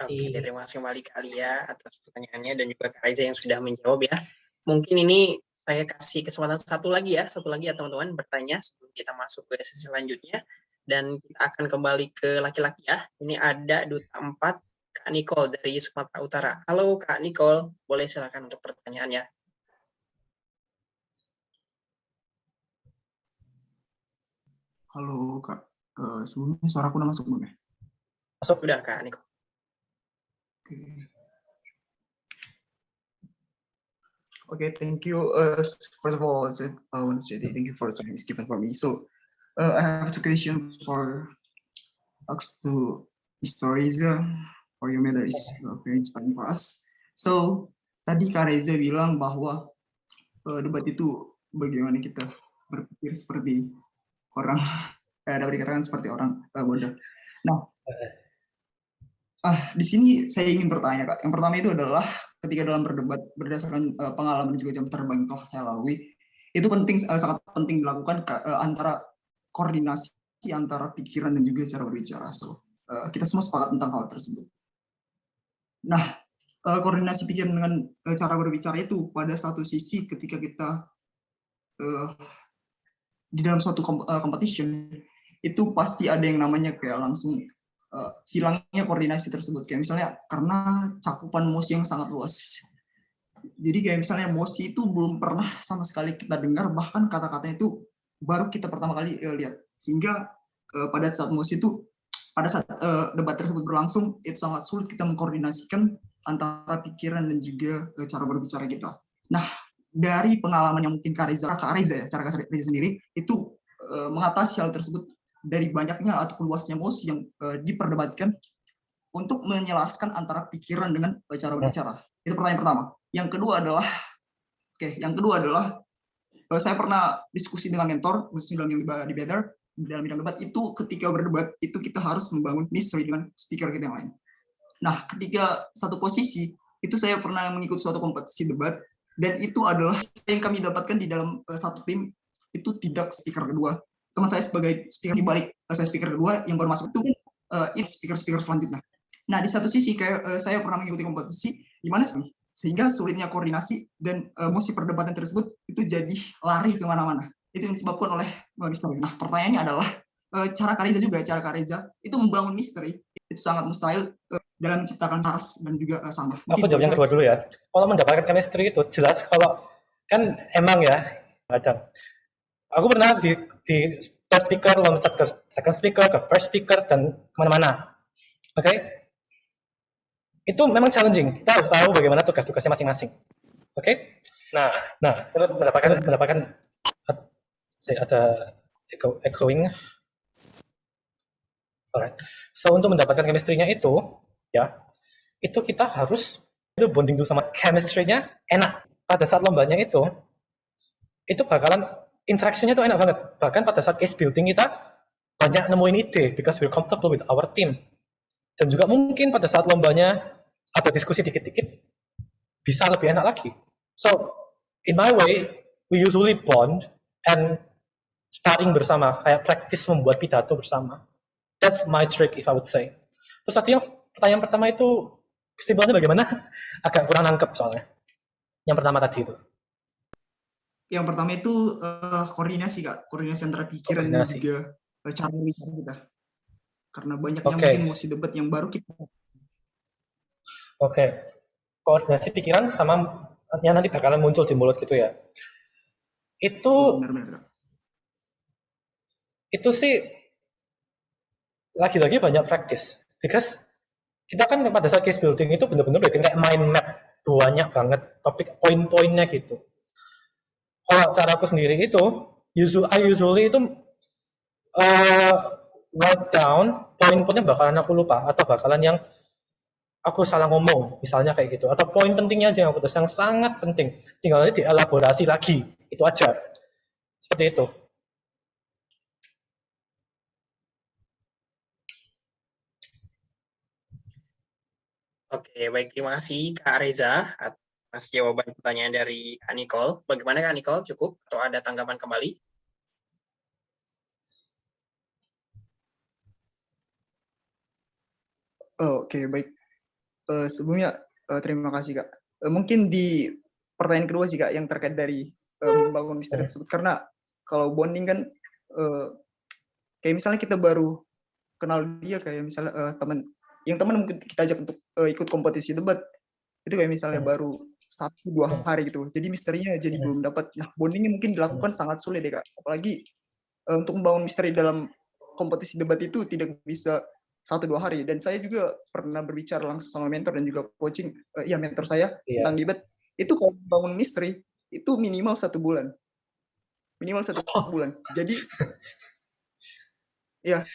Oke, terima kasih kembali Kak Lia atas pertanyaannya dan juga Kak Reza yang sudah menjawab ya. Mungkin ini saya kasih kesempatan satu lagi ya teman-teman bertanya sebelum kita masuk ke sesi selanjutnya. Dan kita akan kembali ke laki-laki ya. Ini ada Duta 4, Kak Nicole dari Sumatera Utara. Halo Kak Nicole, boleh silakan untuk pertanyaannya. Halo Kak, sebelumnya suaraku udah masuk belum ya? Masuk udah Kak Nicole. Okay, thank you. First of all, I want to say thank you for the time given for me. So, I have 2 questions for us to Mr. Reza. For your matter is very inspiring for us. So, tadi Kak Reza bilang bahwa debat itu bagaimana kita berpikir seperti orang dapat dikatakan seperti orang bodoh. Nah, di sini saya ingin bertanya, Kak. Yang pertama itu adalah ketika dalam berdebat berdasarkan pengalaman juga jam terbang yang telah saya lalui, itu penting, sangat penting dilakukan antara koordinasi antara pikiran dan juga cara berbicara. So, kita semua sepakat tentang hal tersebut. Nah, koordinasi pikiran dengan cara berbicara itu pada satu sisi ketika kita di dalam suatu competition itu pasti ada yang namanya kayak langsung hilangnya koordinasi tersebut, kayak misalnya karena cakupan emosi yang sangat luas. Jadi kayak misalnya emosi itu belum pernah sama sekali kita dengar, bahkan kata-katanya itu baru kita pertama kali lihat, sehingga pada saat emosi itu, pada saat debat tersebut berlangsung, itu sangat sulit kita mengkoordinasikan antara pikiran dan juga cara berbicara kita. Nah, dari pengalaman yang mungkin Kak Reza ya, cara Kak Reza sendiri itu mengatasi hal tersebut dari banyaknya ataupun luasnya emosi yang diperdebatkan untuk menyelaraskan antara pikiran dengan cara berbicara. Itu pertanyaan pertama. Yang kedua adalah saya pernah diskusi dengan mentor, khususnya dalam di Better, dalam bidang debat itu ketika berdebat itu kita harus membangun mystery dengan speaker kita yang lain. Nah, ketika satu posisi itu saya pernah mengikuti suatu kompetisi debat dan itu adalah yang kami dapatkan di dalam satu tim itu tidak speaker kedua. Teman saya sebagai speaker di balik saya speaker kedua yang baru masuk itu speaker selanjutnya. Nah, di satu sisi kayak saya pernah mengikuti kompetisi di mana sehingga sulitnya koordinasi dan emosi perdebatan tersebut itu jadi lari kemana-mana. Itu yang disebabkan oleh misteri. Nah, pertanyaannya adalah cara Kak Reza itu membangun misteri itu sangat mustahil dalam menciptakan Charles dan juga sama. Aku jawab yang kedua dulu ya. Kalau mendapatkan chemistry itu jelas kalau kan emang ya kadang aku pernah di first speaker loncat ke second speaker ke first speaker dan kemana-mana. Oke? Itu memang challenging. Kita harus tahu bagaimana tugas-tugasnya masing-masing. Oke? Nah, mendapatkan ada echoing. Alright. So untuk mendapatkan chemistry-nya itu, ya, itu kita harus itu bonding dulu sama chemistry-nya enak. Pada saat lombanya itu bakalan interaction-nya tuh enak banget. Bahkan pada saat case building kita banyak nemuin ide because we're comfortable with our team. Dan juga mungkin pada saat lombanya ada diskusi dikit-dikit bisa lebih enak lagi. So in my way, we usually bond and sparring bersama, kayak practice membuat pidato bersama. That's my trick if I would say. Terus tadi yang pertanyaan pertama itu kesimpulannya bagaimana? Agak kurang nangkep soalnya. Yang pertama tadi itu. Yang pertama itu koordinasi, Kak. Koordinasi antara pikiran dan juga cara berbicara kita. Karena banyaknya mungkin emosi debat yang baru kita. Oke. Koordinasi pikiran sama yang nanti bakalan muncul di mulut gitu ya. Itu sih lagi-lagi banyak practice. Because kita kan pada saat case building itu benar-benar bikin kayak mind map. Banyak banget topik poin-poinnya gitu. Kalau cara aku sendiri itu, I usually itu write down poin-poinnya bakalan aku lupa atau bakalan yang aku salah ngomong, misalnya kayak gitu. Atau poin pentingnya aja yang aku tulis yang sangat penting. Tinggal nanti dielaborasi lagi, itu aja. Seperti itu. Oke, baik. Terima kasih Kak Reza atas jawaban pertanyaan dari Kak Nicole. Bagaimana Kak Nicole? Cukup atau ada tanggapan kembali? Oke, baik. Sebelumnya terima kasih Kak. Mungkin di pertanyaan kedua sih Kak yang terkait dari membangun misteri tersebut, karena kalau bonding kan kayak misalnya kita baru kenal dia, kayak misalnya teman mungkin kita ajak untuk ikut kompetisi debat itu kayak misalnya baru 1-2 hari gitu, jadi misterinya jadi belum dapat. Nah, bondingnya mungkin dilakukan sangat sulit ya Kak, apalagi untuk membangun misteri dalam kompetisi debat itu tidak bisa 1-2 hari. Dan saya juga pernah berbicara langsung sama mentor dan juga coaching mentor saya tentang debat itu. Kalau membangun misteri itu minimal 1 bulan, jadi ya.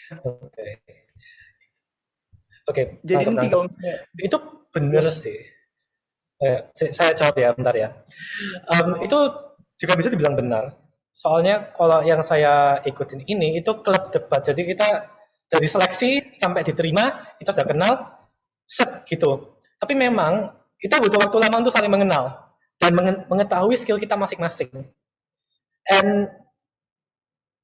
Oke. Jadi nanti kalau misalnya itu benar sih. Saya jawab ya, bentar ya. Itu juga bisa dibilang benar. Soalnya kalau yang saya ikutin ini itu klub debat. Jadi kita dari seleksi sampai diterima itu udah kenal set gitu. Tapi memang kita butuh waktu lama untuk saling mengenal dan mengetahui skill kita masing-masing. And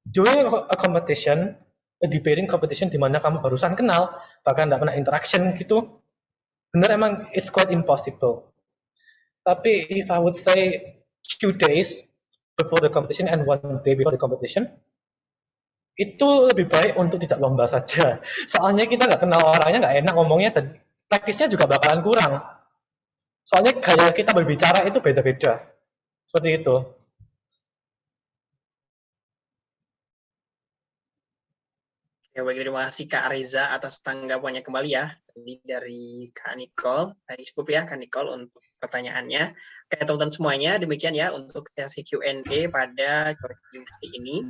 during a competition, a debating competition di mana kamu barusan kenal, bahkan nggak pernah interaction gitu, bener emang it's quite impossible. Tapi if I would say 2 days before the competition and 1 day before the competition, itu lebih baik untuk tidak lomba saja. Soalnya kita nggak kenal orangnya, nggak enak ngomongnya, dan praktisnya juga bakalan kurang. Soalnya gaya kita berbicara itu beda-beda. Seperti itu. Ya, baik, terima kasih Kak Reza atas tanggapannya kembali ya. Tadi dari Kak Nicole, dari cukup ya Kak Nicole untuk pertanyaannya. Oke, teman-teman semuanya, demikian ya untuk sesi Q&A pada kali ini.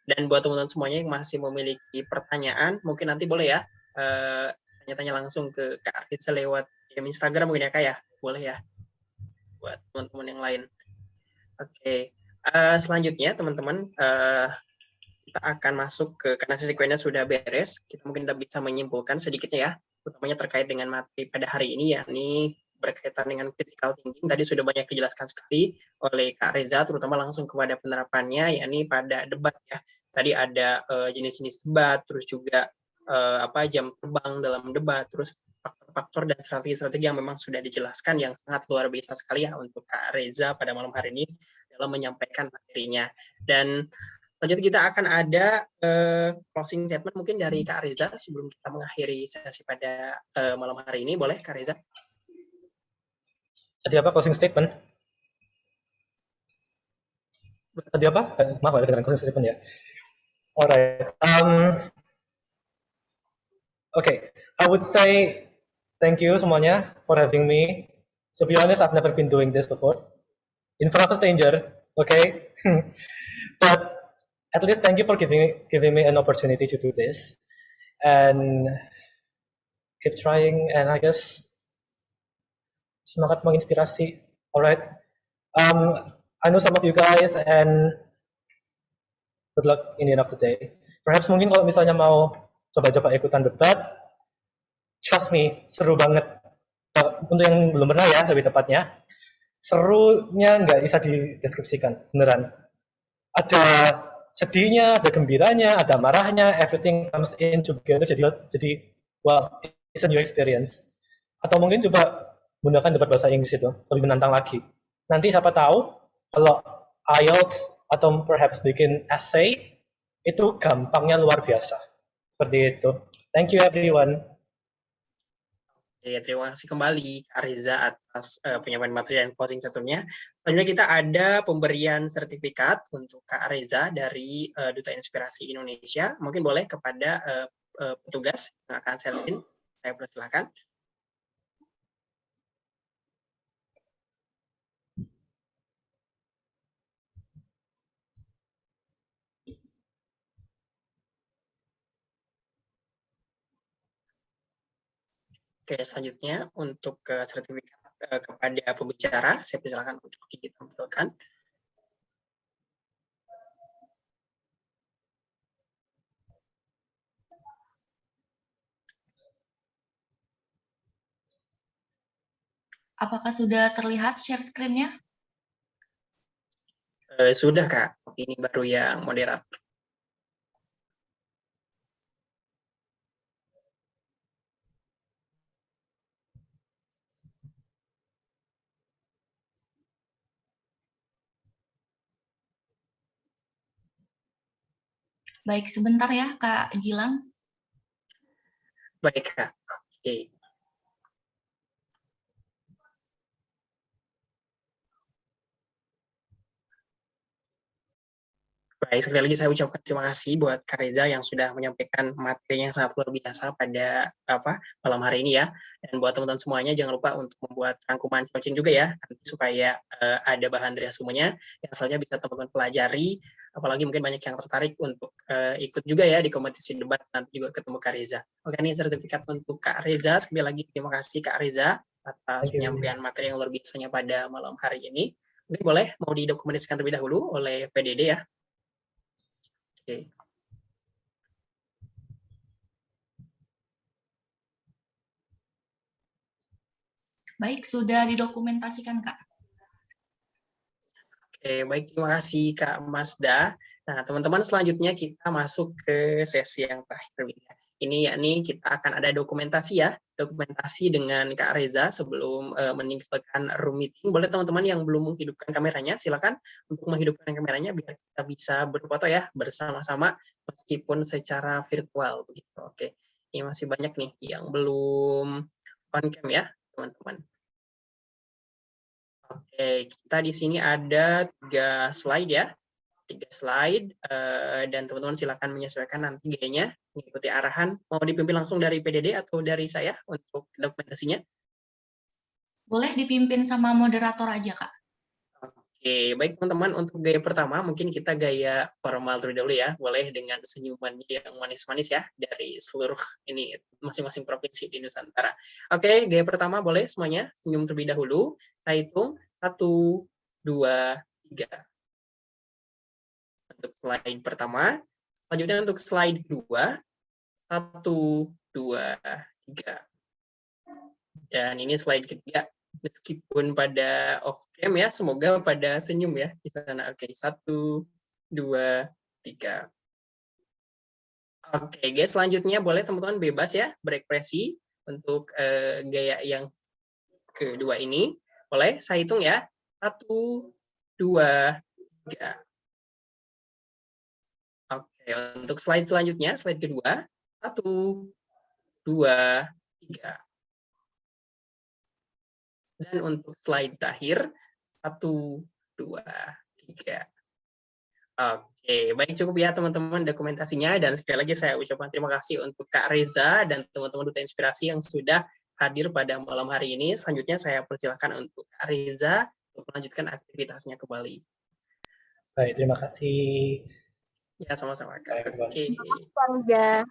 Dan buat teman-teman semuanya yang masih memiliki pertanyaan, mungkin nanti boleh ya tanya-tanya langsung ke Kak Reza lewat Instagram mungkin ya Kak ya. Boleh ya buat teman-teman yang lain. Oke, selanjutnya teman-teman, kita akan masuk ke, karena sesi Q&A sudah beres, kita mungkin udah bisa menyimpulkan sedikitnya ya, utamanya terkait dengan materi pada hari ini, yakni berkaitan dengan critical thinking. Tadi sudah banyak dijelaskan sekali oleh Kak Reza, terutama langsung kepada penerapannya, yakni pada debat ya. Tadi ada jenis-jenis debat, terus juga jam terbang dalam debat, terus faktor-faktor dan strategi-strategi yang memang sudah dijelaskan yang sangat luar biasa sekali ya untuk Kak Reza pada malam hari ini dalam menyampaikan materinya. Dan selanjutnya kita akan ada closing statement mungkin dari Kak Reza sebelum kita mengakhiri sesi pada malam hari ini. Boleh Kak Reza? Tadi apa closing statement? Tadi apa? Maaf ada dengan closing statement ya. Alright. Okay, I would say thank you semuanya for having me. To be honest, I've never been doing this before in front of a stranger. Okay, but at least thank you for giving me an opportunity to do this and keep trying. And I guess semangat menginspirasi. Alright. I know some of you guys and good luck in the end of the day. Perhaps mungkin kalau misalnya mau coba-coba ikutan debat, trust me, seru banget. Untuk yang belum pernah ya, lebih tepatnya, serunya nggak bisa dideskripsikan, beneran. Ada sedihnya, ada gembiranya, ada marahnya, everything comes in together, jadi well, it's a new experience. Atau mungkin coba gunakan debat bahasa Inggris itu, lebih menantang lagi. Nanti siapa tahu, kalau IELTS atau perhaps bikin essay, itu gampangnya luar biasa. Seperti itu. Thank you everyone. Ya, terima kasih kembali Kak Reza atas penyampaian materi dan closing statement-nya. Selanjutnya kita ada pemberian sertifikat untuk Kak Reza dari Duta Inspirasi Indonesia. Mungkin boleh kepada petugas yang akan servin. Saya persilakan. Oke, selanjutnya untuk sertifikat kepada pembicara, saya persilakan untuk ditampilkan. Apakah sudah terlihat share screen-nya? Sudah Kak, ini baru yang moderator. Baik, sebentar ya Kak Gilang. Baik Kak, oke. Baik, sekali lagi saya ucapkan terima kasih buat Kak Reza yang sudah menyampaikan materi yang sangat luar biasa pada malam hari ini ya. Dan buat teman-teman semuanya jangan lupa untuk membuat rangkuman coaching juga ya, supaya ada bahan resumennya yang selanjutnya bisa teman-teman pelajari. Apalagi mungkin banyak yang tertarik untuk ikut juga ya di kompetisi debat, nanti juga ketemu Kak Reza. Oke, ini sertifikat untuk Kak Reza. Sekali lagi terima kasih Kak Reza atas penyampaian materi yang luar biasanya pada malam hari ini. Mungkin boleh mau didokumentasikan terlebih dahulu oleh PDD ya. Oke. Baik, sudah didokumentasikan, Kak. Oke, baik, terima kasih Kak Mazda. Nah, teman-teman, selanjutnya kita masuk ke sesi yang terakhir. Ini yakni kita akan ada dokumentasi ya, dokumentasi dengan Kak Reza sebelum meninggalkan room meeting. Boleh teman-teman yang belum menghidupkan kameranya, silakan untuk menghidupkan kameranya biar kita bisa berfoto ya bersama-sama meskipun secara virtual begitu. Oke, ini masih banyak nih yang belum on cam ya, teman-teman. Oke, kita di sini ada 3 slide ya. 3 slide, dan teman-teman silakan menyesuaikan nanti gayanya, mengikuti arahan. Mau dipimpin langsung dari PDD atau dari saya untuk dokumentasinya? Boleh dipimpin sama moderator aja, Kak. Oke, baik teman-teman, untuk gaya pertama mungkin kita gaya formal terlebih dahulu ya. Boleh dengan senyuman yang manis-manis ya dari seluruh ini masing-masing provinsi di Nusantara. Oke, gaya pertama boleh semuanya senyum terlebih dahulu. Saya hitung 1, 2, 3. Untuk slide pertama. Selanjutnya untuk slide kedua. 1, 2, 3. Dan ini slide ketiga. Meskipun pada off cam ya, semoga pada senyum ya di sana. Oke, 1, 2, 3. Oke, guys, selanjutnya boleh teman-teman bebas ya berekspresi untuk gaya yang kedua ini. Boleh, saya hitung ya. 1, 2, 3. Oke, untuk slide selanjutnya, slide kedua. 1, 2, 3. Dan untuk slide terakhir, 1, 2, 3. Oke, baik, cukup ya teman-teman dokumentasinya. Dan sekali lagi saya ucapkan terima kasih untuk Kak Reza dan teman-teman Duta Inspirasi yang sudah hadir pada malam hari ini. Selanjutnya saya persilakan untuk Kak Reza untuk melanjutkan aktivitasnya kembali. Baik, terima kasih. Ya, sama-sama Kak. Baik, Oke. Kak Reza.